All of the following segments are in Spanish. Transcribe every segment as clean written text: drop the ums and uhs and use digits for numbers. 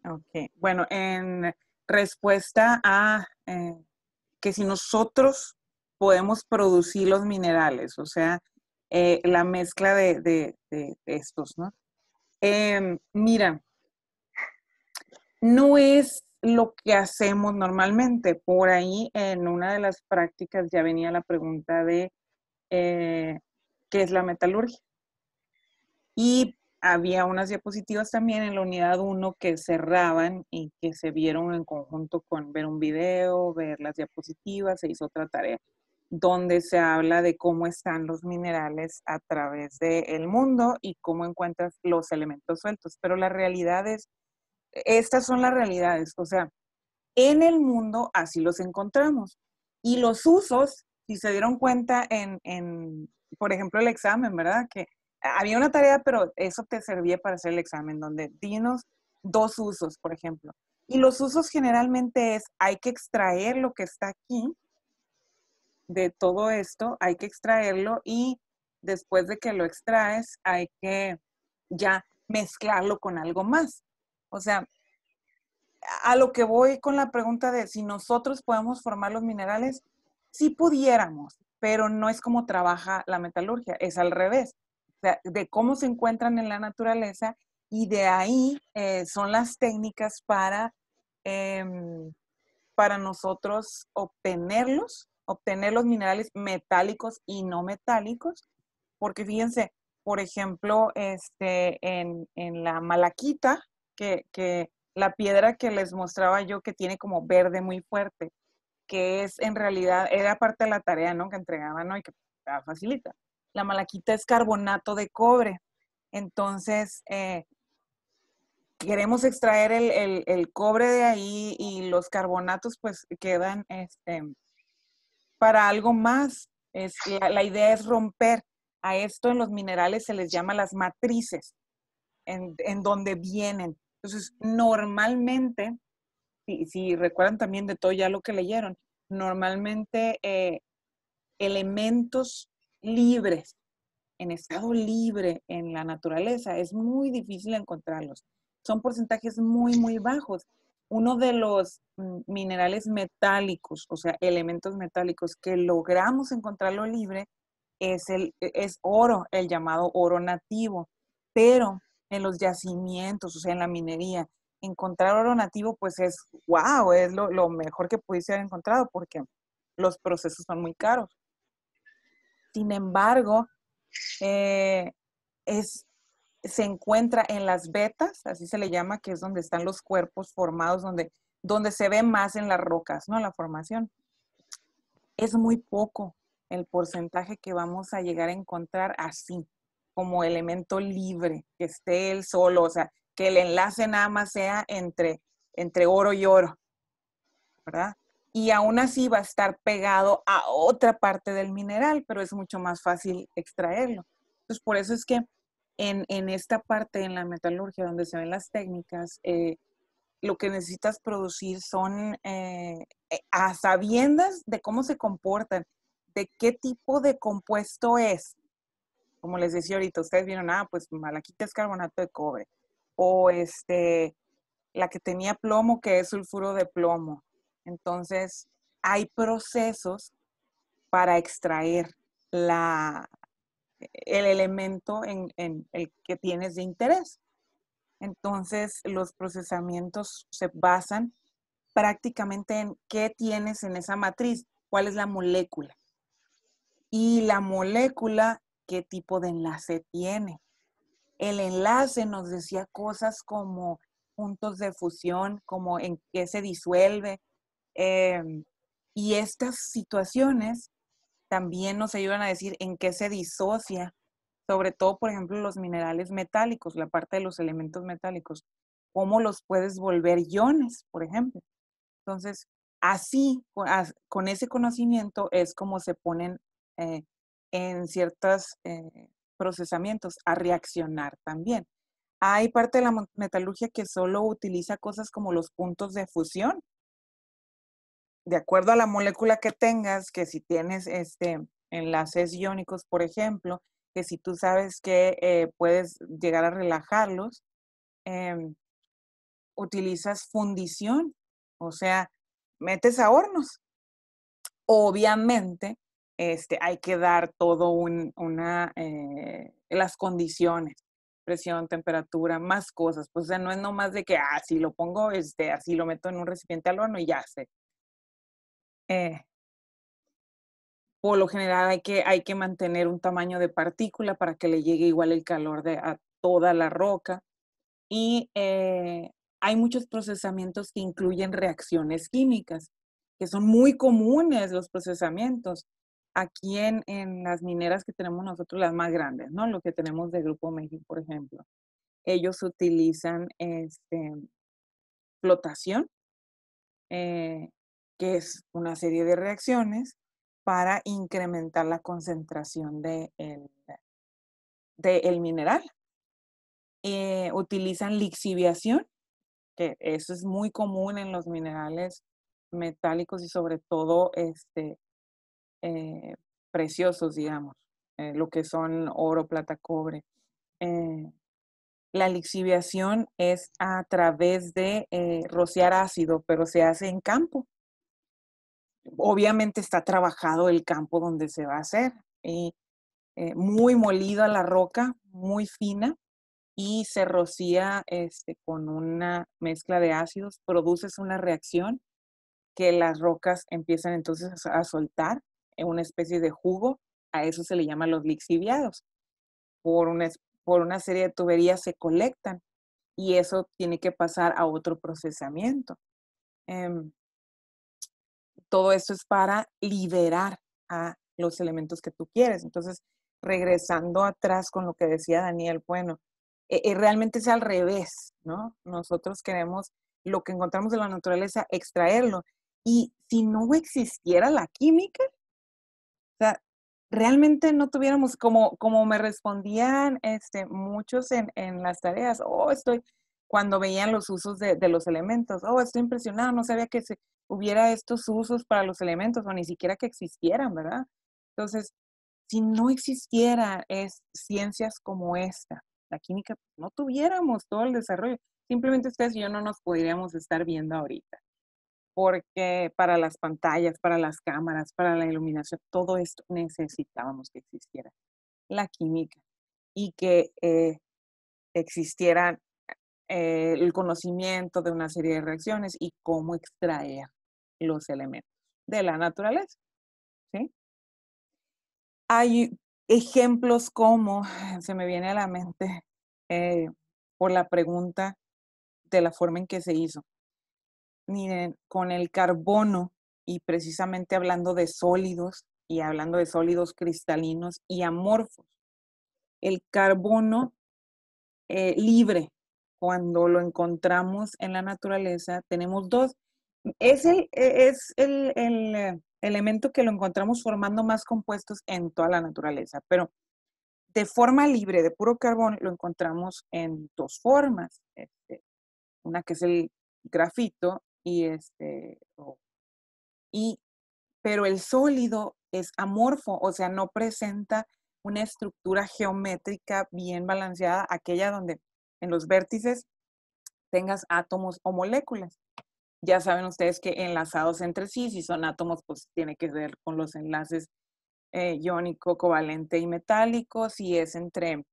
Ok, bueno, en respuesta a que si nosotros podemos producir los minerales, o sea, la mezcla de estos, ¿no? Mira, no es lo que hacemos normalmente. Por ahí en una de las prácticas ya venía la pregunta de eh, qué es la metalurgia. Y había unas diapositivas también en la unidad uno que cerraban y que se vieron en conjunto con ver un video, ver las diapositivas, se hizo otra tarea, donde se habla de cómo están los minerales a través del mundo y cómo encuentras los elementos sueltos. Pero la realidad es, estas son las realidades, o sea, en el mundo así los encontramos. Y los usos, si se dieron cuenta por ejemplo, el examen, ¿verdad? Que había una tarea, pero eso te servía para hacer el examen, donde dinos dos usos, por ejemplo. Y los usos generalmente es, hay que extraer lo que está aquí de todo esto, hay que extraerlo y después de que lo extraes, hay que ya mezclarlo con algo más. O sea, a lo que voy con la pregunta de si nosotros podemos formar los minerales, sí pudiéramos, pero no es como trabaja la metalurgia, es al revés. O sea, de cómo se encuentran en la naturaleza y de ahí son las técnicas eh, para nosotros obtener los minerales metálicos y no metálicos, porque fíjense, por ejemplo, en la malaquita, que la piedra que les mostraba yo que tiene como verde muy fuerte, que es en realidad, era parte de la tarea, ¿no? Que entregaban, ¿no? Y que estaba facilita. La malaquita es carbonato de cobre. Entonces, queremos extraer el cobre de ahí y los carbonatos pues quedan para algo más. La idea es romper. A esto en los minerales se les llama las matrices, en donde vienen. Entonces, normalmente, si recuerdan también de todo ya lo que leyeron, normalmente elementos libres, en estado libre en la naturaleza, es muy difícil encontrarlos. Son porcentajes muy, muy bajos. Uno de los minerales metálicos, o sea, elementos metálicos que logramos encontrarlo libre es oro, el llamado oro nativo. Pero en los yacimientos, o sea, en la minería, encontrar oro nativo, pues es, wow, es lo mejor que pudiese haber encontrado porque los procesos son muy caros. Sin embargo, eh, es, se encuentra en las vetas, así se le llama, que es donde están los cuerpos formados, donde se ve más en las rocas, ¿no? La formación. Es muy poco el porcentaje que vamos a llegar a encontrar así, como elemento libre, que esté él solo, o sea, que el enlace nada más sea entre oro y oro, ¿verdad? Y aún así va a estar pegado a otra parte del mineral, pero es mucho más fácil extraerlo. Entonces, por eso es que en esta parte, en la metalurgia, donde se ven las técnicas, lo que necesitas producir son a sabiendas de cómo se comportan, de qué tipo de compuesto es. Como les decía ahorita, ustedes vieron, pues malaquita es carbonato de cobre. O la que tenía plomo, que es sulfuro de plomo. Entonces, hay procesos para extraer la, el elemento en el que tienes de interés. Entonces, los procesamientos se basan prácticamente en qué tienes en esa matriz, cuál es la molécula. Y la molécula, qué tipo de enlace tiene. El enlace nos decía cosas como puntos de fusión, como en qué se disuelve. Eh, y estas situaciones también nos ayudan a decir en qué se disocia, sobre todo, por ejemplo, los minerales metálicos, la parte de los elementos metálicos, cómo los puedes volver iones, por ejemplo. Entonces, así, con ese conocimiento es como se ponen eh, en ciertos procesamientos a reaccionar también. Hay parte de la metalurgia que solo utiliza cosas como los puntos de fusión, de acuerdo a la molécula que tengas, que si tienes enlaces iónicos, por ejemplo, que si tú sabes que puedes llegar a relajarlos, eh, utilizas fundición, o sea, metes a hornos. Obviamente, hay que dar todo las condiciones, presión, temperatura, más cosas. Pues, o sea, no es nomás de que, si lo pongo, así lo meto en un recipiente al horno y ya sé. Eh, por lo general hay que mantener un tamaño de partícula para que le llegue igual el calor a toda la roca. Y hay muchos procesamientos que incluyen reacciones químicas, que son muy comunes los procesamientos. Aquí en las mineras que tenemos nosotros, las más grandes, ¿no? Lo que tenemos de Grupo México, por ejemplo. Ellos utilizan flotación, eh, que es una serie de reacciones para incrementar la concentración del mineral. Utilizan lixiviación, que eso es muy común en los minerales metálicos y sobre todo eh, preciosos, digamos, lo que son oro, plata, cobre. Eh, la lixiviación es a través de rociar ácido, pero se hace en campo. Obviamente está trabajado el campo donde se va a hacer y muy molida la roca, muy fina, y se rocía con una mezcla de ácidos, produces una reacción que las rocas empiezan entonces a soltar en una especie de jugo. A eso se le llama los lixiviados. Por una serie de tuberías se colectan y eso tiene que pasar a otro procesamiento. Em, Todo esto es para liberar a los elementos que tú quieres. Entonces, regresando atrás con lo que decía Daniel, bueno, realmente es al revés, ¿no? Nosotros queremos lo que encontramos en la naturaleza, extraerlo. Y si no existiera la química, o sea, realmente no tuviéramos, como me respondían muchos en las tareas, cuando veían los usos de los elementos, estoy impresionado, no sabía que hubiera estos usos para los elementos o ni siquiera que existieran, ¿verdad? Entonces, si no existiera ciencias como esta, la química, no tuviéramos todo el desarrollo. Simplemente ustedes y yo no nos podríamos estar viendo ahorita porque para las pantallas, para las cámaras, para la iluminación, todo esto necesitábamos que existiera la química y que existiera el conocimiento de una serie de reacciones y cómo extraer los elementos de la naturaleza, ¿sí? Hay ejemplos como, se me viene a la mente por la pregunta de la forma en que se hizo. Miren, con el carbono y precisamente hablando de sólidos y hablando de sólidos cristalinos y amorfos, el carbono libre, cuando lo encontramos en la naturaleza, tenemos dos. Es el elemento que lo encontramos formando más compuestos en toda la naturaleza, pero de forma libre, de puro carbón, lo encontramos en dos formas. Una que es el grafito y pero el sólido es amorfo, o sea, no presenta una estructura geométrica bien balanceada, aquella donde en los vértices tengas átomos o moléculas. Ya saben ustedes que enlazados entre sí, si son átomos, pues tiene que ver con los enlaces iónico, covalente y metálico. Si es entre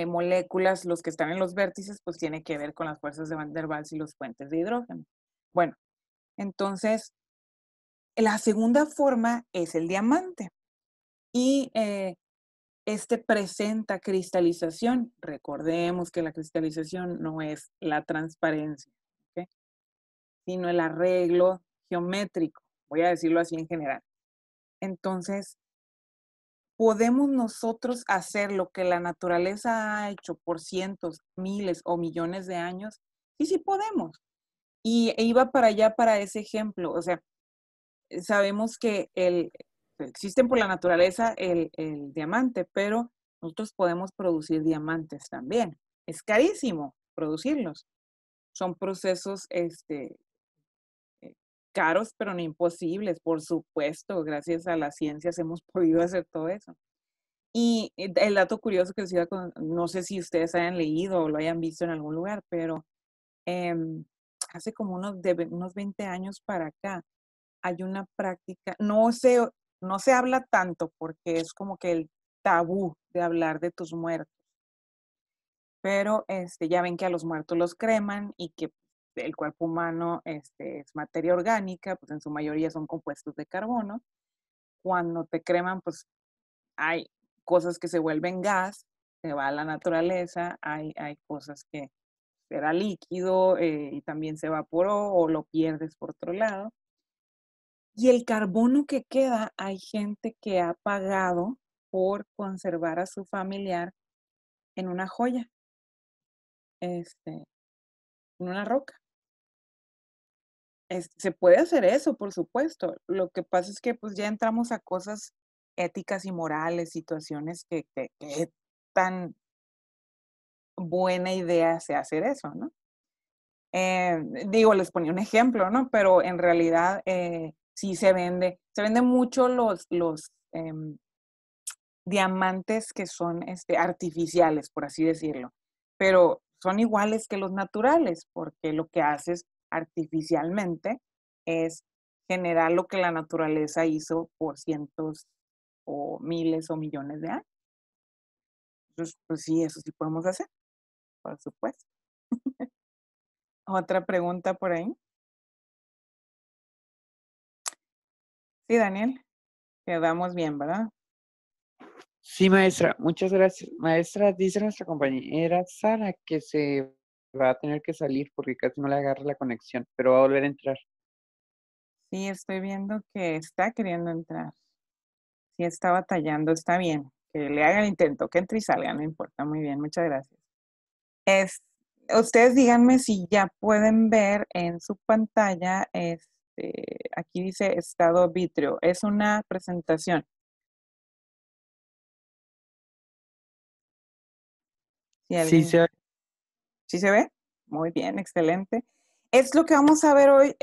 moléculas, los que están en los vértices, pues tiene que ver con las fuerzas de Van der Waals y los puentes de hidrógeno. Bueno, entonces, la segunda forma es el diamante y este presenta cristalización. Recordemos que la cristalización no es la transparencia, ¿ok? Sino el arreglo geométrico, voy a decirlo así en general. Entonces, ¿podemos nosotros hacer lo que la naturaleza ha hecho por cientos, miles o millones de años? Sí, sí podemos. Y iba para allá para ese ejemplo. O sea, sabemos que existen por la naturaleza el diamante, pero nosotros podemos producir diamantes también. Es carísimo producirlos. Son procesos caros, pero no imposibles, por supuesto. Gracias a las ciencias hemos podido hacer todo eso. Y el dato curioso que les iba no sé si ustedes hayan leído o lo hayan visto en algún lugar, pero em, hace como unos 20 años para acá, hay una práctica, no se habla tanto porque es como que el tabú de hablar de tus muertos, pero ya ven que a los muertos los creman y que el cuerpo humano es materia orgánica, pues en su mayoría son compuestos de carbono. Cuando te creman, pues hay cosas que se vuelven gas, se va a la naturaleza, hay cosas que era líquido y también se evaporó o lo pierdes por otro lado. Y el carbono que queda, hay gente que ha pagado por conservar a su familiar en una joya, en una roca. Se puede hacer eso, por supuesto. Lo que pasa es que pues ya entramos a cosas éticas y morales, situaciones que tan buena idea se hacer eso, ¿no? Digo, les ponía un ejemplo, ¿no? Pero en realidad sí se vende mucho los diamantes que son artificiales, por así decirlo, pero son iguales que los naturales, porque lo que haces artificialmente es generar lo que la naturaleza hizo por cientos o miles o millones de años. Entonces, pues sí, eso sí podemos hacer, por supuesto. Otra pregunta por ahí. Sí, Daniel, quedamos bien, ¿verdad? Sí, maestra, muchas gracias. Maestra, dice nuestra compañera Sara que se va a tener que salir porque casi no le agarra la conexión, pero va a volver a entrar. Sí, estoy viendo que está queriendo entrar. Sí, está batallando, está bien. Que le haga el intento, que entre y salga, no importa. Muy bien, muchas gracias. Es, ustedes díganme si ya pueden ver en su pantalla, aquí dice estado vítreo. Es una presentación. Si Sí, alguien, ¿sí se ve? Muy bien, excelente. Es lo que vamos a ver hoy,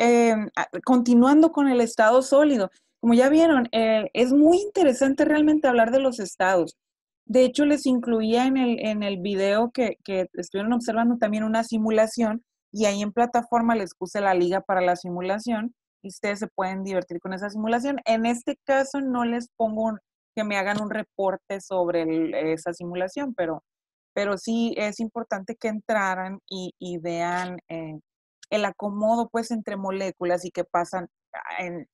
continuando con el estado sólido. Como ya vieron, es muy interesante realmente hablar de los estados. De hecho, les incluía en el video que estuvieron observando también una simulación y ahí en plataforma les puse la liga para la simulación y ustedes se pueden divertir con esa simulación. En este caso no les pongo que me hagan un reporte sobre esa simulación, pero sí es importante que entraran y vean el acomodo pues entre moléculas y qué pasan en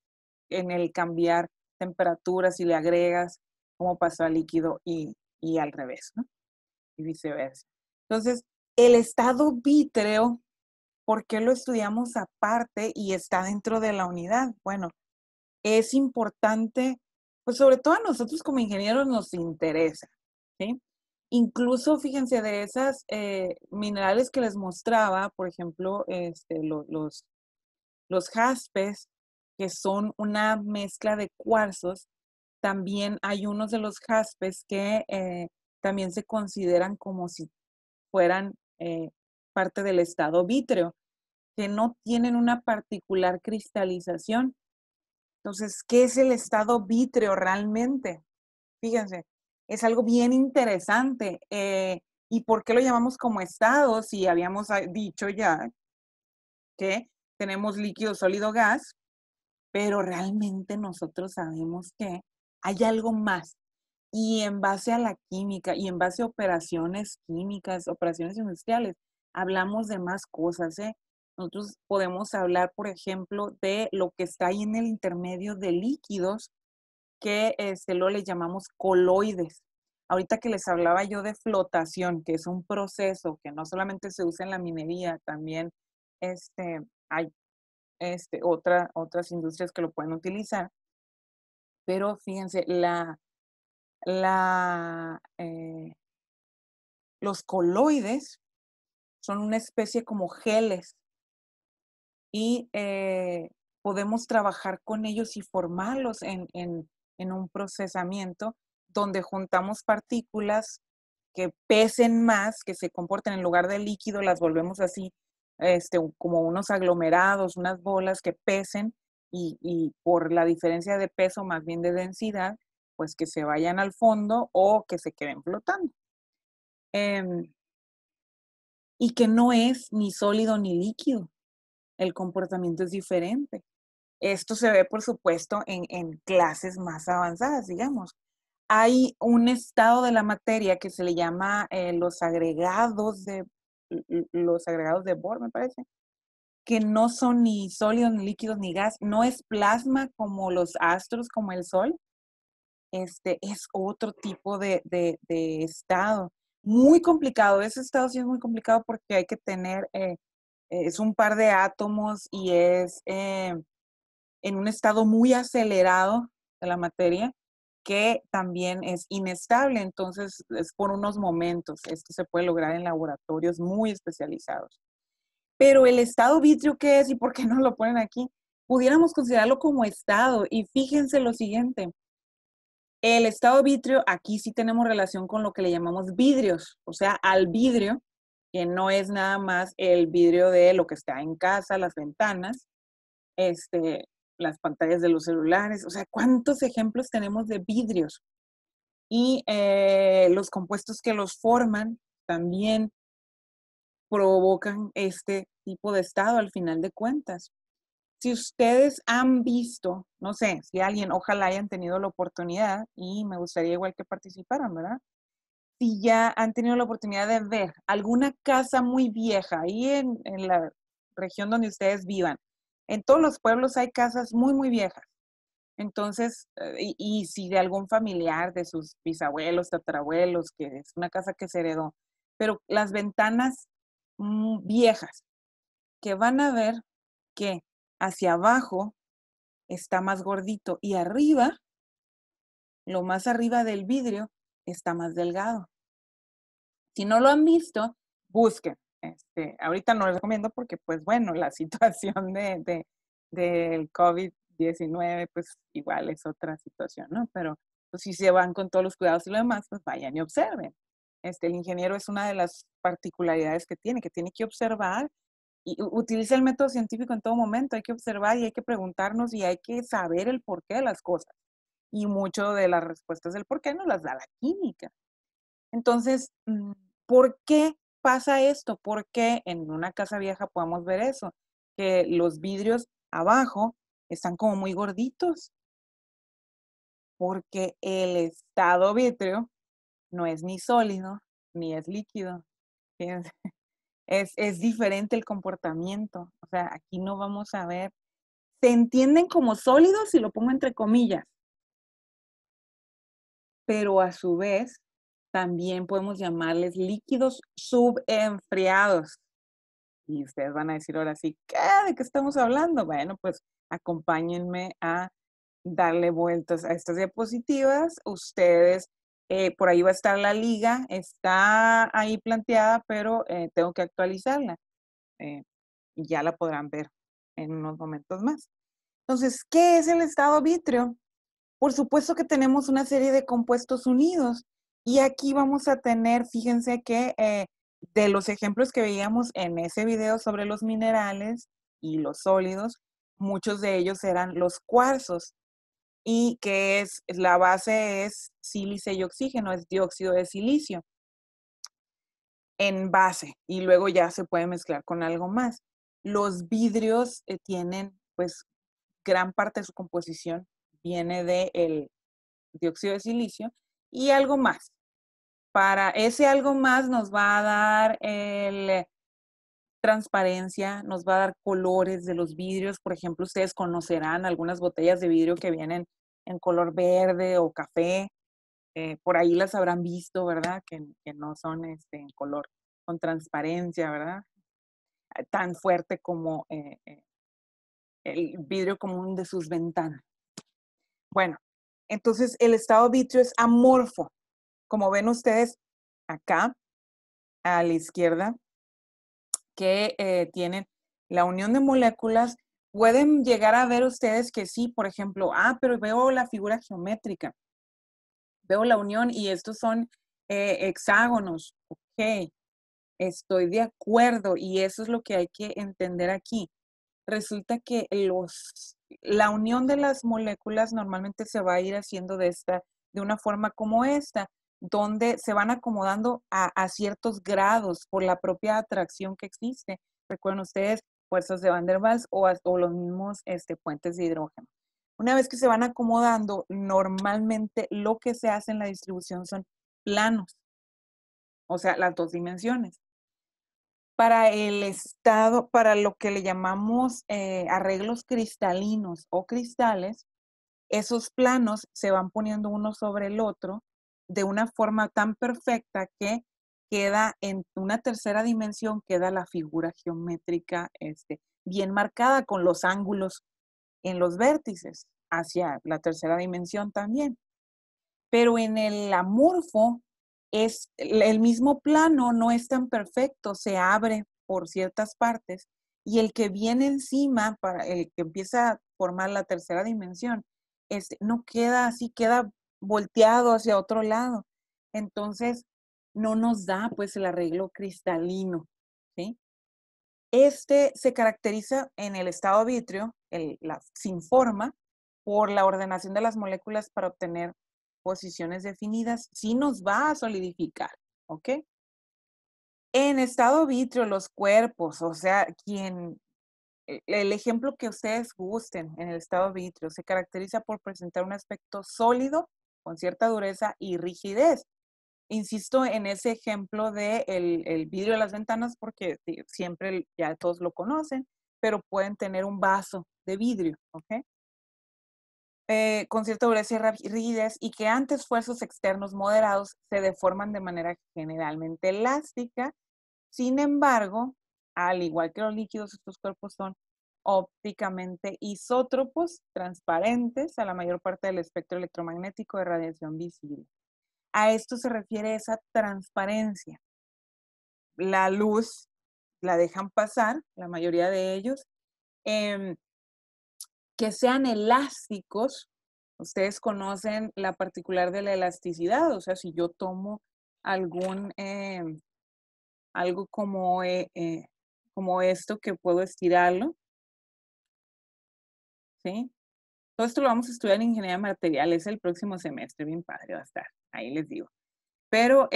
el cambiar temperaturas si le agregas, cómo pasó al líquido y al revés, ¿no? Y viceversa. Entonces, el estado vítreo, ¿por qué lo estudiamos aparte y está dentro de la unidad? Bueno, es importante, pues sobre todo a nosotros como ingenieros nos interesa, ¿sí? Incluso, fíjense, de esas minerales que les mostraba, por ejemplo, los jaspes, que son una mezcla de cuarzos, también hay unos de los jaspes que también se consideran como si fueran parte del estado vítreo, que no tienen una particular cristalización. Entonces, ¿qué es el estado vítreo realmente? Fíjense, es algo bien interesante. ¿Y por qué lo llamamos como estado? Si habíamos dicho ya que tenemos líquido, sólido, gas, pero realmente nosotros sabemos que hay algo más. Y en base a la química y en base a operaciones químicas, operaciones industriales, hablamos de más cosas, ¿eh? Nosotros podemos hablar, por ejemplo, de lo que está ahí en el intermedio de líquidos, que lo le llamamos coloides. Ahorita que les hablaba yo de flotación, que es un proceso que no solamente se usa en la minería, también hay otras industrias que lo pueden utilizar, pero fíjense, la, los coloides son una especie como geles y podemos trabajar con ellos y formarlos en un procesamiento donde juntamos partículas que pesen más, que se comporten en lugar de líquido, las volvemos así, como unos aglomerados, unas bolas que pesen y por la diferencia de peso, más bien de densidad, pues que se vayan al fondo o que se queden flotando. Em, y que no es ni sólido ni líquido. El comportamiento es diferente. Esto se ve, por supuesto, en clases más avanzadas, digamos. Hay un estado de la materia que se le llama los agregados de Bohr, me parece, que no son ni sólidos, ni líquidos, ni gas. No es plasma como los astros, como el Sol. Es otro tipo de estado. Muy complicado. Ese estado sí es muy complicado porque hay que tener, es un par de átomos y es en un estado muy acelerado de la materia que también es inestable, entonces es por unos momentos. Esto se puede lograr en laboratorios muy especializados. Pero el estado vitrio, ¿qué es y por qué no lo ponen aquí? Pudiéramos considerarlo como estado. Y fíjense lo siguiente, el estado vitrio, aquí sí tenemos relación con lo que le llamamos vidrios, o sea, al vidrio, que no es nada más el vidrio de lo que está en casa, las ventanas, las pantallas de los celulares, o sea, ¿cuántos ejemplos tenemos de vidrios? Y los compuestos que los forman también provocan este tipo de estado al final de cuentas. Si ustedes han visto, no sé, si alguien, ojalá hayan tenido la oportunidad y me gustaría igual que participaran, ¿verdad? Si ya han tenido la oportunidad de ver alguna casa muy vieja ahí en la región donde ustedes vivan, en todos los pueblos hay casas muy, muy viejas. Entonces, y si de algún familiar, de sus bisabuelos, tatarabuelos, que es una casa que se heredó, pero las ventanas viejas, que van a ver que hacia abajo está más gordito y arriba, lo más arriba del vidrio, está más delgado. Si no lo han visto, busquen. Ahorita no les recomiendo porque, pues bueno, la situación del COVID-19, pues igual es otra situación, ¿no? Pero pues, si se van con todos los cuidados y lo demás, pues vayan y observen. El ingeniero es una de las particularidades que tiene que observar y utiliza el método científico en todo momento. Hay que observar y hay que preguntarnos y hay que saber el porqué de las cosas. Y mucho de las respuestas del porqué nos las da la química. Entonces, ¿por qué pasa esto? ¿Por qué en una casa vieja podemos ver eso? Que los vidrios abajo están como muy gorditos, porque el estado vítreo no es ni sólido ni es líquido. Fíjense, es diferente el comportamiento. O sea, aquí no vamos a ver. Se entienden como sólidos, si lo pongo entre comillas, pero a su vez también podemos llamarles líquidos subenfriados. Y ustedes van a decir ahora sí, ¿qué? ¿De qué estamos hablando? Bueno, pues acompáñenme a darle vueltas a estas diapositivas. Ustedes, por ahí va a estar la liga, está ahí planteada, pero tengo que actualizarla. Y ya la podrán ver en unos momentos más. Entonces, ¿qué es el estado vítreo? Por supuesto que tenemos una serie de compuestos unidos y aquí vamos a tener, fíjense que de los ejemplos que veíamos en ese video sobre los minerales y los sólidos, muchos de ellos eran los cuarzos y que la base es sílice y oxígeno, es dióxido de silicio en base y luego ya se puede mezclar con algo más. Los vidrios tienen pues gran parte de su composición viene del dióxido de silicio y algo más. Para ese algo más nos va a dar transparencia, nos va a dar colores de los vidrios. Por ejemplo, ustedes conocerán algunas botellas de vidrio que vienen en color verde o café. Por ahí las habrán visto, ¿verdad? Que no son en color con transparencia, ¿verdad? Tan fuerte como el vidrio común de sus ventanas. Bueno, entonces el estado vítreo es amorfo. Como ven ustedes acá a la izquierda, que tienen la unión de moléculas, pueden llegar a ver ustedes que sí, por ejemplo, pero veo la figura geométrica, veo la unión y estos son hexágonos. Ok, estoy de acuerdo y eso es lo que hay que entender aquí. Resulta que la unión de las moléculas normalmente se va a ir haciendo de una forma como esta. donde se van acomodando a ciertos grados por la propia atracción que existe. Recuerden ustedes, fuerzas de Van der Waals o los mismos puentes de hidrógeno. Una vez que se van acomodando, normalmente lo que se hace en la distribución son planos, o sea, las dos dimensiones. Para el estado, para lo que le llamamos arreglos cristalinos o cristales, esos planos se van poniendo uno sobre el otro de una forma tan perfecta que queda en una tercera dimensión, queda la figura geométrica bien marcada con los ángulos en los vértices hacia la tercera dimensión también. Pero en el amorfo es el mismo plano, no es tan perfecto, se abre por ciertas partes y el que viene encima, para el que empieza a formar la tercera dimensión, no queda así, queda volteado hacia otro lado. Entonces, no nos da pues el arreglo cristalino, ¿sí? Se caracteriza en el estado vítreo, sin forma, por la ordenación de las moléculas para obtener posiciones definidas. Sí nos va a solidificar, ¿ok? En estado vítreo, los cuerpos, o sea, el ejemplo que ustedes gusten en el estado vítreo se caracteriza por presentar un aspecto sólido, con cierta dureza y rigidez. Insisto en ese ejemplo de el vidrio de las ventanas porque siempre ya todos lo conocen, pero pueden tener un vaso de vidrio, ¿ok? Con cierta dureza y rigidez y que ante esfuerzos externos moderados se deforman de manera generalmente elástica. Sin embargo, al igual que los líquidos, estos cuerpos son ópticamente isótropos, transparentes a la mayor parte del espectro electromagnético de radiación visible. A esto se refiere esa transparencia. La luz la dejan pasar, la mayoría de ellos. Que sean elásticos, ustedes conocen la particular de la elasticidad, o sea, si yo tomo algo como esto que puedo estirarlo, ¿sí? Todo esto lo vamos a estudiar en ingeniería material, es el próximo semestre, bien padre va a estar, ahí les digo. Pero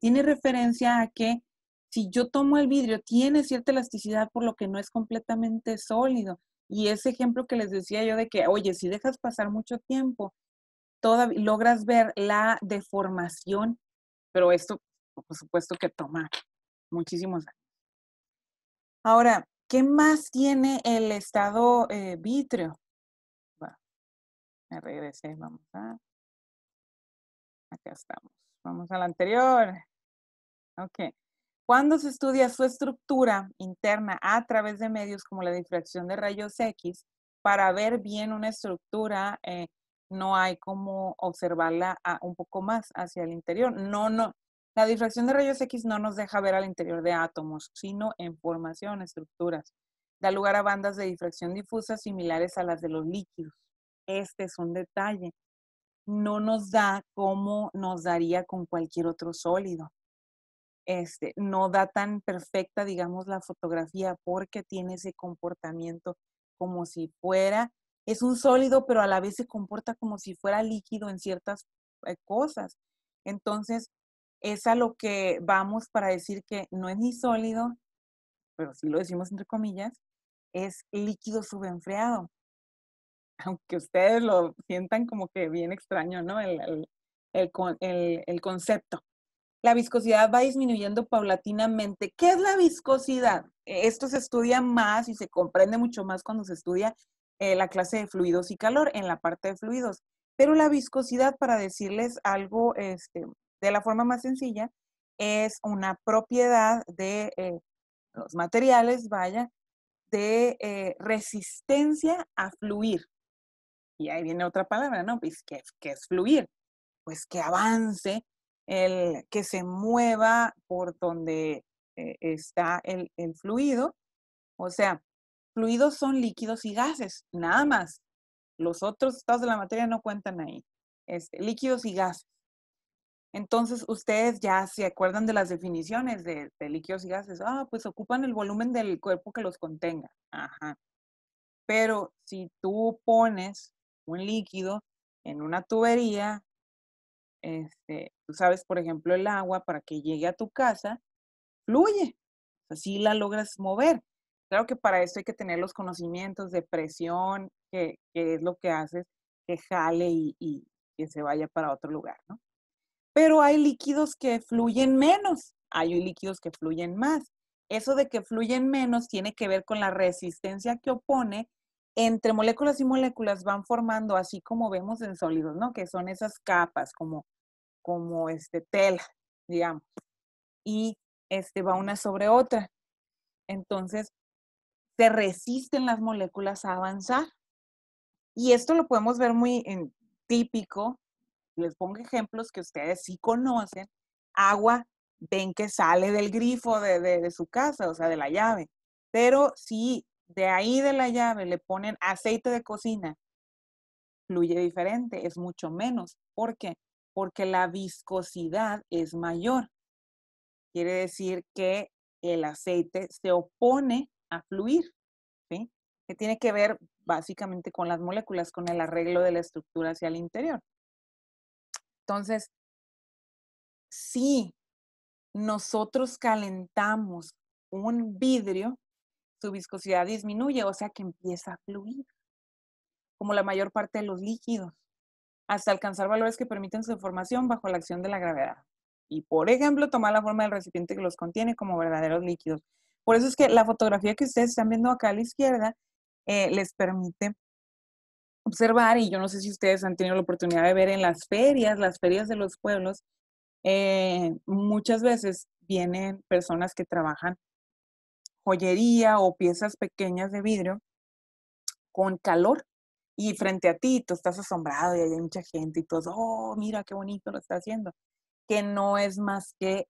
tiene referencia a que si yo tomo el vidrio, tiene cierta elasticidad por lo que no es completamente sólido. Y ese ejemplo que les decía yo de que, oye, si dejas pasar mucho tiempo, todavía logras ver la deformación, pero esto, por supuesto que toma muchísimos años. Ahora, ¿qué más tiene el estado vítreo? Bueno, me regresé, acá estamos. Vamos al anterior. Ok. Cuando se estudia su estructura interna a través de medios como la difracción de rayos X, para ver bien una estructura, no hay como observarla un poco más hacia el interior. No. La difracción de rayos X no nos deja ver al interior de átomos, sino en formación, estructuras. Da lugar a bandas de difracción difusa similares a las de los líquidos. Este es un detalle. No nos da como nos daría con cualquier otro sólido. No da tan perfecta, digamos, la fotografía porque tiene ese comportamiento como si fuera, es un sólido, pero a la vez se comporta como si fuera líquido en ciertas cosas. Entonces, es a lo que vamos para decir que no es ni sólido, pero sí lo decimos entre comillas, es líquido subenfriado. Aunque ustedes lo sientan como que bien extraño, ¿no? El concepto. La viscosidad va disminuyendo paulatinamente. ¿Qué es la viscosidad? Esto se estudia más y se comprende mucho más cuando se estudia la clase de fluidos y calor en la parte de fluidos. Pero la viscosidad, para decirles algo de la forma más sencilla, es una propiedad de los materiales, vaya, de resistencia a fluir. Y ahí viene otra palabra, ¿no? Pues, ¿qué es fluir? Pues que avance, que se mueva por donde está el fluido. O sea, fluidos son líquidos y gases, nada más. Los otros estados de la materia no cuentan ahí. Líquidos y gases. Entonces, ustedes ya se acuerdan de las definiciones de líquidos y gases. Pues ocupan el volumen del cuerpo que los contenga. Ajá. Pero si tú pones un líquido en una tubería, tú sabes, por ejemplo, el agua para que llegue a tu casa, fluye, así la logras mover. Claro que para esto hay que tener los conocimientos de presión, que es lo que hace que jale y que se vaya para otro lugar, ¿no? Pero hay líquidos que fluyen menos, hay líquidos que fluyen más. Eso de que fluyen menos tiene que ver con la resistencia que opone entre moléculas y moléculas van formando, así como vemos en sólidos, ¿no? Que son esas capas, como tela, digamos, y va una sobre otra. Entonces, se resisten las moléculas a avanzar. Y esto lo podemos ver muy típico. Les pongo ejemplos que ustedes sí conocen. Agua, ven que sale del grifo de su casa, o sea, de la llave. Pero si de ahí de la llave le ponen aceite de cocina, fluye diferente, es mucho menos. ¿Por qué? Porque la viscosidad es mayor. Quiere decir que el aceite se opone a fluir, ¿sí? Que tiene que ver básicamente con las moléculas, con el arreglo de la estructura hacia el interior. Entonces, si nosotros calentamos un vidrio, su viscosidad disminuye, o sea que empieza a fluir, como la mayor parte de los líquidos, hasta alcanzar valores que permiten su formación bajo la acción de la gravedad. Y, por ejemplo, tomar la forma del recipiente que los contiene como verdaderos líquidos. Por eso es que la fotografía que ustedes están viendo acá a la izquierda les permite observar, y yo no sé si ustedes han tenido la oportunidad de ver en las ferias de los pueblos, muchas veces vienen personas que trabajan joyería o piezas pequeñas de vidrio con calor y frente a ti tú estás asombrado y hay mucha gente y todos, oh, mira qué bonito lo está haciendo, que no es más que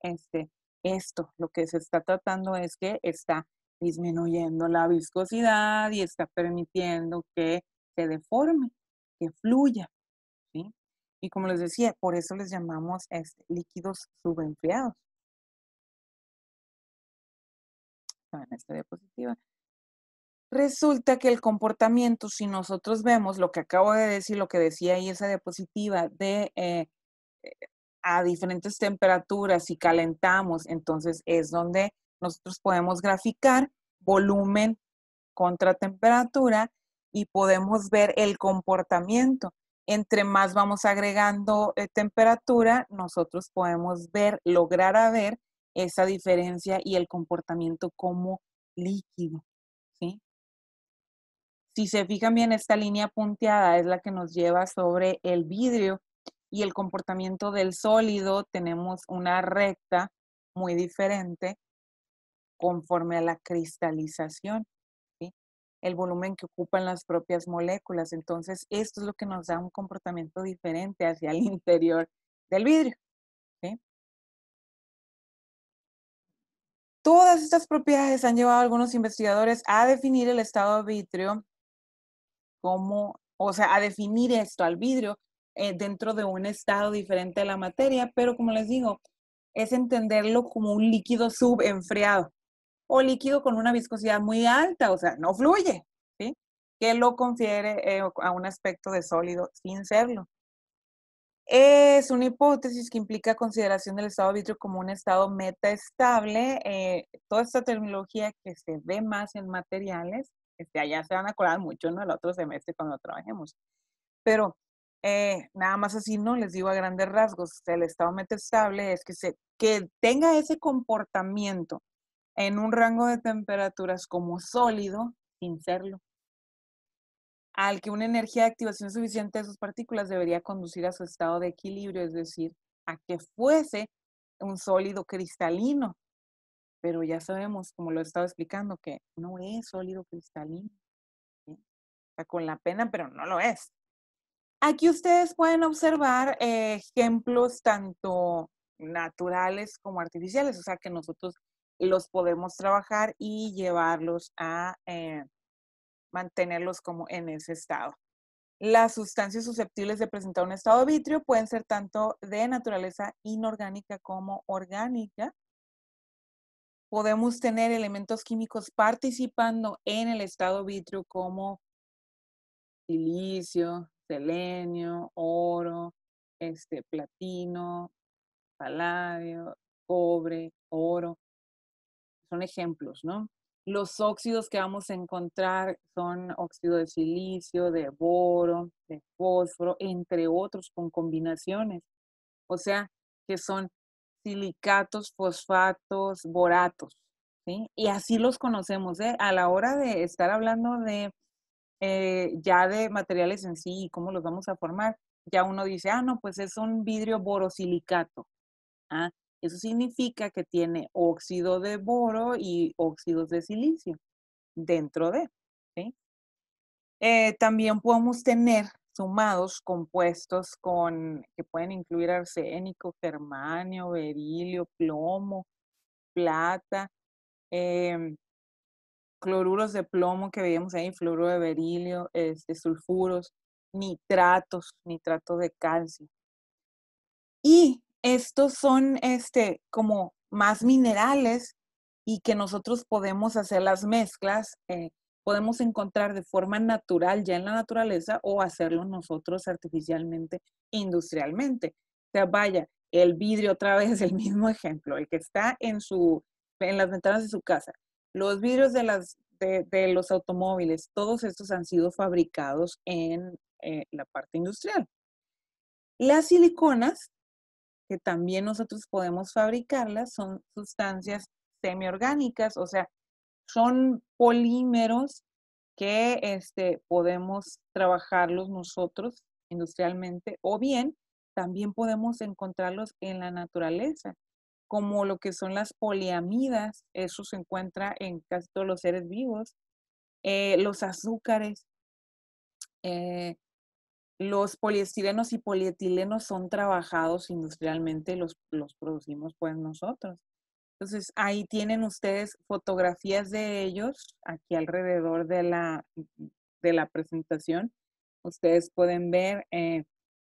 esto, lo que se está tratando es que está disminuyendo la viscosidad y está permitiendo que se deforme, que fluya, ¿sí? Y como les decía, por eso les llamamos líquidos subenfriados. En esta diapositiva. Resulta que el comportamiento, si nosotros vemos lo que acabo de decir, lo que decía ahí esa diapositiva de a diferentes temperaturas y calentamos, entonces es donde nosotros podemos graficar volumen contra temperatura y podemos ver el comportamiento. Entre más vamos agregando temperatura, nosotros podemos lograr a ver esa diferencia y el comportamiento como líquido, ¿sí? Si se fijan bien, esta línea punteada es la que nos lleva sobre el vidrio y el comportamiento del sólido. Tenemos una recta muy diferente conforme a la cristalización, ¿sí? El volumen que ocupan las propias moléculas. Entonces, esto es lo que nos da un comportamiento diferente hacia el interior del vidrio, ¿sí? Todas estas propiedades han llevado a algunos investigadores a definir el estado de vitrio como, o sea, a definir esto al vidrio dentro de un estado diferente de la materia, pero como les digo, es entenderlo como un líquido subenfriado o líquido con una viscosidad muy alta, o sea, no fluye, ¿sí? Que lo confiere a un aspecto de sólido sin serlo. Es una hipótesis que implica consideración del estado de vitrio como un estado metaestable. Toda esta terminología que se ve más en materiales, allá se van a acordar mucho, ¿no? El otro semestre cuando trabajemos. Pero nada más así, ¿no? Les digo a grandes rasgos, el estado metaestable es que tenga ese comportamiento en un rango de temperaturas como sólido, sin serlo, al que una energía de activación suficiente de sus partículas debería conducir a su estado de equilibrio, es decir, a que fuese un sólido cristalino. Pero ya sabemos, como lo he estado explicando, que no es sólido cristalino, ¿sí? Está con la pena, pero no lo es. Aquí ustedes pueden observar ejemplos tanto naturales como artificiales, o sea que nosotros los podemos trabajar y llevarlos a mantenerlos como en ese estado. Las sustancias susceptibles de presentar un estado de vitrio pueden ser tanto de naturaleza inorgánica como orgánica. Podemos tener elementos químicos participando en el estado vitrio como silicio, selenio, oro, platino, paladio, cobre, oro, son ejemplos, ¿no? Los óxidos que vamos a encontrar son óxido de silicio, de boro, de fósforo, entre otros, con combinaciones. O sea, que son silicatos, fosfatos, boratos, ¿sí? Y así los conocemos, ¿eh? A la hora de estar hablando de ya de materiales en sí y cómo los vamos a formar, ya uno dice, ah, no, pues es un vidrio borosilicato. Ah, eso significa que tiene óxido de boro y óxidos de silicio dentro de, ¿sí? También podemos tener sumados compuestos que pueden incluir arsénico, germanio, berilio, plomo, plata, em, cloruros de plomo que veíamos ahí, fluoruro de berilio, sulfuros, nitrato de calcio. Y estos son como más minerales y que nosotros podemos hacer las mezclas, podemos encontrar de forma natural ya en la naturaleza o hacerlo nosotros artificialmente, industrialmente. O sea, vaya, el vidrio otra vez, el mismo ejemplo, el que está en las ventanas de su casa. Los vidrios de los automóviles, todos estos han sido fabricados en la parte industrial. Las siliconas que también nosotros podemos fabricarlas, son sustancias semiorgánicas, o sea, son polímeros que podemos trabajarlos nosotros industrialmente o bien también podemos encontrarlos en la naturaleza, como lo que son las poliamidas, eso se encuentra en casi todos los seres vivos, los azúcares, eh, los poliestirenos y polietilenos son trabajados industrialmente, los producimos pues nosotros. Entonces, ahí tienen ustedes fotografías de ellos aquí alrededor de la presentación. Ustedes pueden ver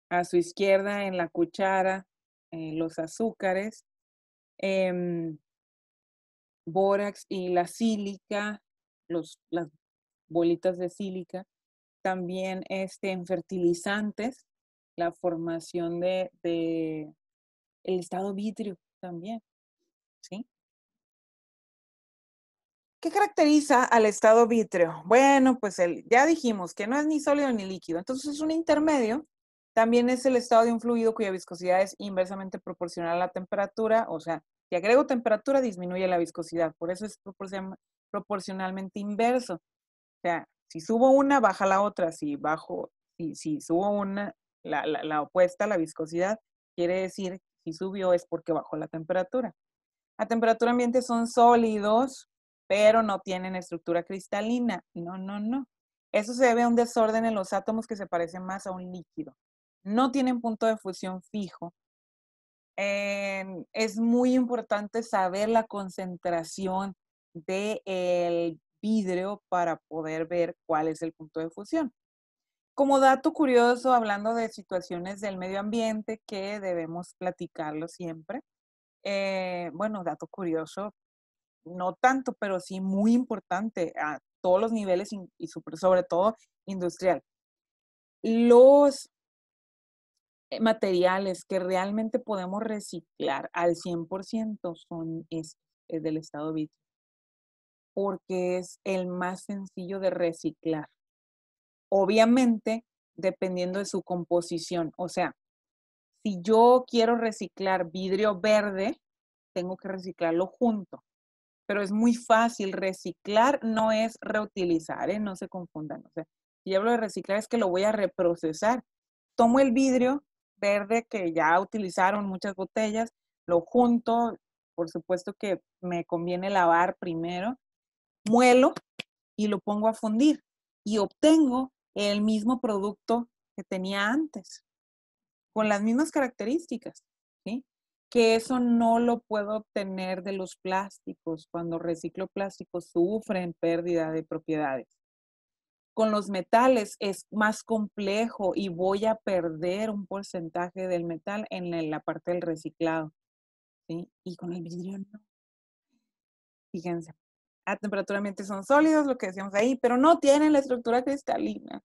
a su izquierda en la cuchara los azúcares, em, bórax y la sílica, las bolitas de sílica. También en fertilizantes, la formación de el estado vítreo también, ¿sí? ¿Qué caracteriza al estado vítreo? Bueno, pues ya dijimos que no es ni sólido ni líquido, entonces es un intermedio. También es el estado de un fluido cuya viscosidad es inversamente proporcional a la temperatura, o sea, si agrego temperatura disminuye la viscosidad, por eso es proporcionalmente inverso. O sea, si subo una, baja la otra, si subo una, la opuesta, la viscosidad, quiere decir, si subió es porque bajó la temperatura. A temperatura ambiente son sólidos, pero no tienen estructura cristalina. No, no, no. Eso se debe a un desorden en los átomos que se parecen más a un líquido. No tienen punto de fusión fijo. Es muy importante saber la concentración del vidrio para poder ver cuál es el punto de fusión. Como dato curioso, hablando de situaciones del medio ambiente que debemos platicarlo siempre, bueno, dato curioso, no tanto, pero sí muy importante a todos los niveles y sobre todo industrial. Los materiales que realmente podemos reciclar al 100% son del estado vitrio, porque es el más sencillo de reciclar. Obviamente, dependiendo de su composición. O sea, si yo quiero reciclar vidrio verde, tengo que reciclarlo junto. Pero es muy fácil. Reciclar no es reutilizar, ¿eh? No se confundan. O sea, si hablo de reciclar es que lo voy a reprocesar. Tomo el vidrio verde que ya utilizaron muchas botellas, lo junto, por supuesto que me conviene lavar primero, muelo y lo pongo a fundir y obtengo el mismo producto que tenía antes, con las mismas características, ¿sí? Que eso no lo puedo obtener de los plásticos. Cuando reciclo plásticos sufren pérdida de propiedades. Con los metales es más complejo y voy a perder un porcentaje del metal en la parte del reciclado, ¿sí? Y con el vidrio no. Fíjense, a temperatura ambiente son sólidos, lo que decíamos ahí, pero no tienen la estructura cristalina.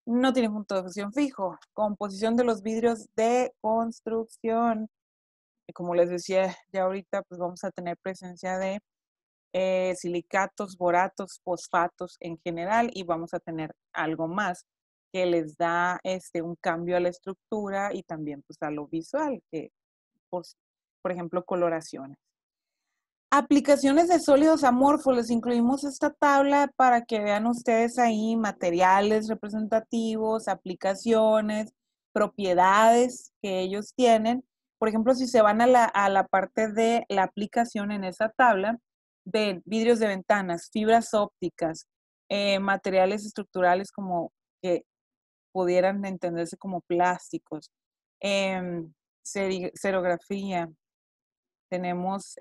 No tiene punto de fusión fijo. Composición de los vidrios de construcción. Y como les decía ya ahorita, pues vamos a tener presencia de silicatos, boratos, fosfatos en general, y vamos a tener algo más que les da un cambio a la estructura y también pues a lo visual, que por ejemplo coloraciones. Aplicaciones de sólidos amorfos, les incluimos esta tabla para que vean ustedes ahí materiales representativos, aplicaciones, propiedades que ellos tienen. Por ejemplo, si se van a la parte de la aplicación en esa tabla, ven vidrios de ventanas, fibras ópticas, materiales estructurales como que pudieran entenderse como plásticos, serografía, tenemos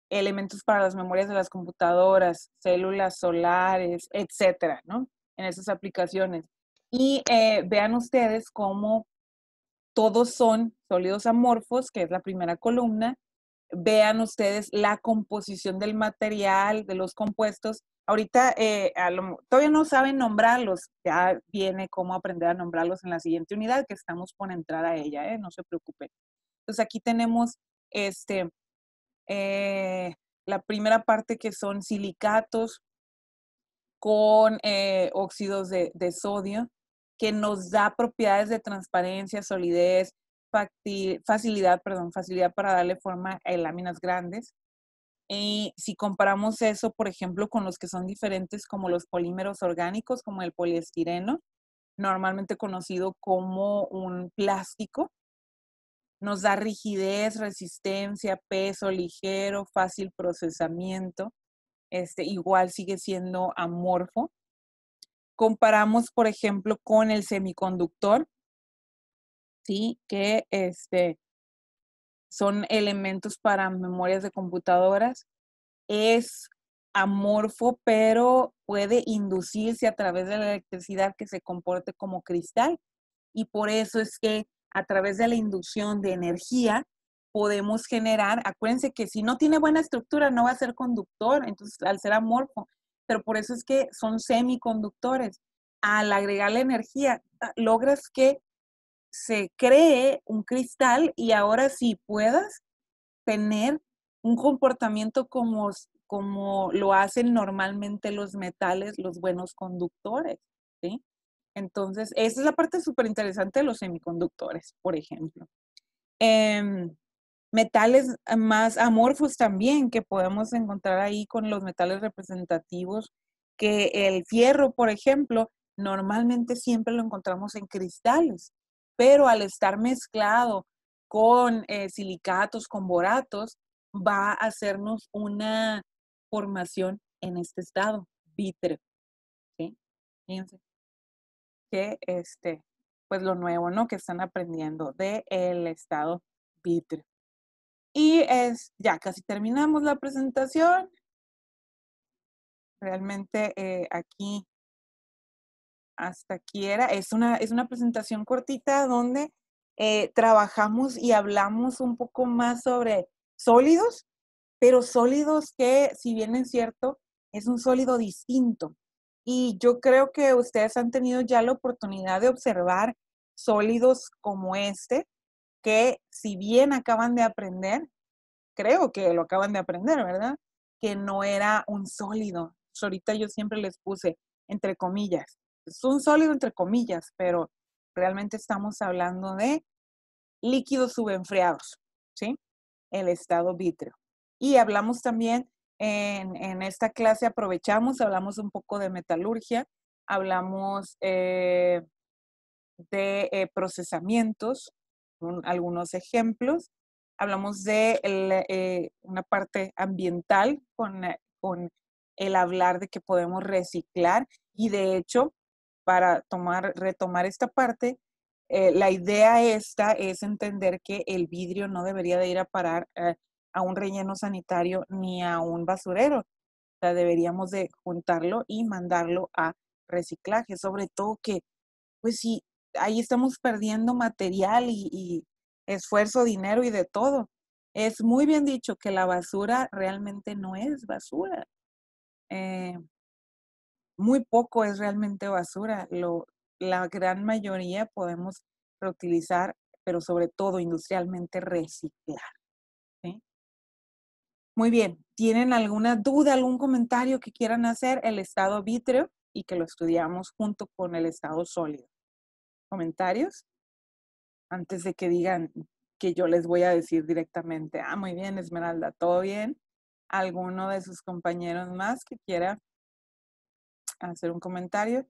elementos para las memorias de las computadoras, células solares, etcétera, ¿no? En esas aplicaciones. Y vean ustedes cómo todos son sólidos amorfos, que es la primera columna. Vean ustedes la composición del material, de los compuestos. Ahorita todavía no saben nombrarlos, ya viene cómo aprender a nombrarlos en la siguiente unidad, que estamos por entrar a ella, no se preocupen. Entonces aquí tenemos la primera parte que son silicatos con óxidos de sodio, que nos da propiedades de transparencia, solidez, facilidad para darle forma a láminas grandes. Y si comparamos eso, por ejemplo, con los que son diferentes como los polímeros orgánicos, como el poliestireno, normalmente conocido como un plástico, nos da rigidez, resistencia, peso ligero, fácil procesamiento. Igual sigue siendo amorfo. Comparamos, por ejemplo, con el semiconductor, ¿sí? Que son elementos para memorias de computadoras. Es amorfo, pero puede inducirse a través de la electricidad que se comporte como cristal. Y por eso es que a través de la inducción de energía podemos generar, acuérdense que si no tiene buena estructura no va a ser conductor, entonces al ser amorfo, pero por eso es que son semiconductores. Al agregarle energía, logras que se cree un cristal y ahora sí puedas tener un comportamiento como lo hacen normalmente los metales, los buenos conductores, ¿sí? Entonces, esa es la parte súper interesante de los semiconductores, por ejemplo. Metales más amorfos también que podemos encontrar ahí con los metales representativos, que el fierro, por ejemplo, normalmente siempre lo encontramos en cristales, pero al estar mezclado con silicatos, con boratos, va a hacernos una formación en este estado, vítreo, ¿sí? Fíjense que pues lo nuevo, ¿no? Que están aprendiendo del estado vítreo. Y ya casi terminamos la presentación. Realmente aquí, hasta aquí era. Es una presentación cortita donde trabajamos y hablamos un poco más sobre sólidos, pero sólidos que, si bien es cierto, es un sólido distinto. Y yo creo que ustedes han tenido ya la oportunidad de observar sólidos como que si bien acaban de aprender, creo que lo acaban de aprender, ¿verdad? Que no era un sólido. Ahorita yo siempre les puse entre comillas. Es un sólido entre comillas, pero realmente estamos hablando de líquidos subenfriados, ¿sí? El estado vítreo. Y hablamos también en esta clase, hablamos un poco de metalurgia, hablamos de procesamientos, algunos ejemplos. Hablamos de una parte ambiental con el hablar de que podemos reciclar y de hecho, para retomar esta parte, la idea esta es entender que el vidrio no debería de ir a parar a un relleno sanitario ni a un basurero. O sea, deberíamos de juntarlo y mandarlo a reciclaje, sobre todo que pues sí, ahí estamos perdiendo material y esfuerzo, dinero y de todo. Es muy bien dicho que la basura realmente no es basura. Eh, muy poco es realmente basura. La gran mayoría podemos reutilizar, pero sobre todo industrialmente reciclar. ¿Sí? Muy bien. ¿Tienen alguna duda, algún comentario que quieran hacer? El estado vítreo y que lo estudiamos junto con el estado sólido. ¿Comentarios? Antes de que digan que yo les voy a decir directamente, muy bien, Esmeralda, ¿todo bien? ¿Alguno de sus compañeros más que quiera hacer un comentario?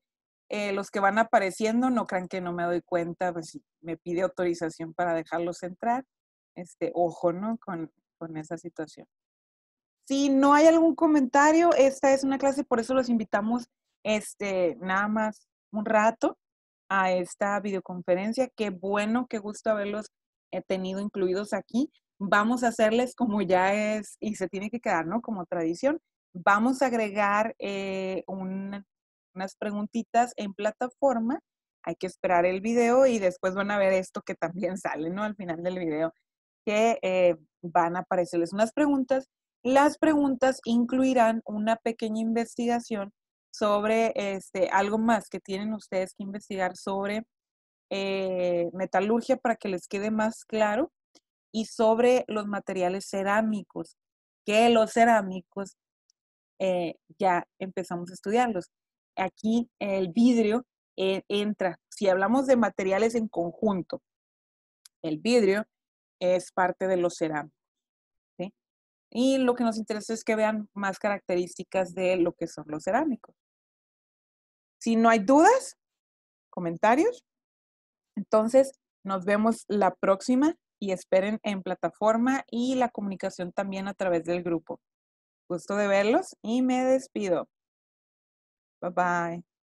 Los que van apareciendo, no crean que no me doy cuenta, pues si me pide autorización para dejarlos entrar, ojo, ¿no? Con esa situación. Si no hay algún comentario, esta es una clase, por eso los invitamos nada más un rato a esta videoconferencia. Qué bueno, qué gusto haberlos tenido incluidos aquí. Vamos a hacerles como ya es y se tiene que quedar, ¿no? Como tradición. Vamos a agregar unas preguntitas en plataforma. Hay que esperar el video y después van a ver esto que también sale, ¿no? Al final del video, que van a aparecerles unas preguntas. Las preguntas incluirán una pequeña investigación sobre algo más que tienen ustedes que investigar sobre metalurgia para que les quede más claro y sobre los materiales cerámicos, que los cerámicos ya empezamos a estudiarlos. Aquí el vidrio entra, si hablamos de materiales en conjunto, el vidrio es parte de los cerámicos. ¿Sí? Y lo que nos interesa es que vean más características de lo que son los cerámicos. Si no hay dudas, comentarios, entonces nos vemos la próxima y esperen en plataforma y la comunicación también a través del grupo. Gusto de verlos y me despido. Bye bye.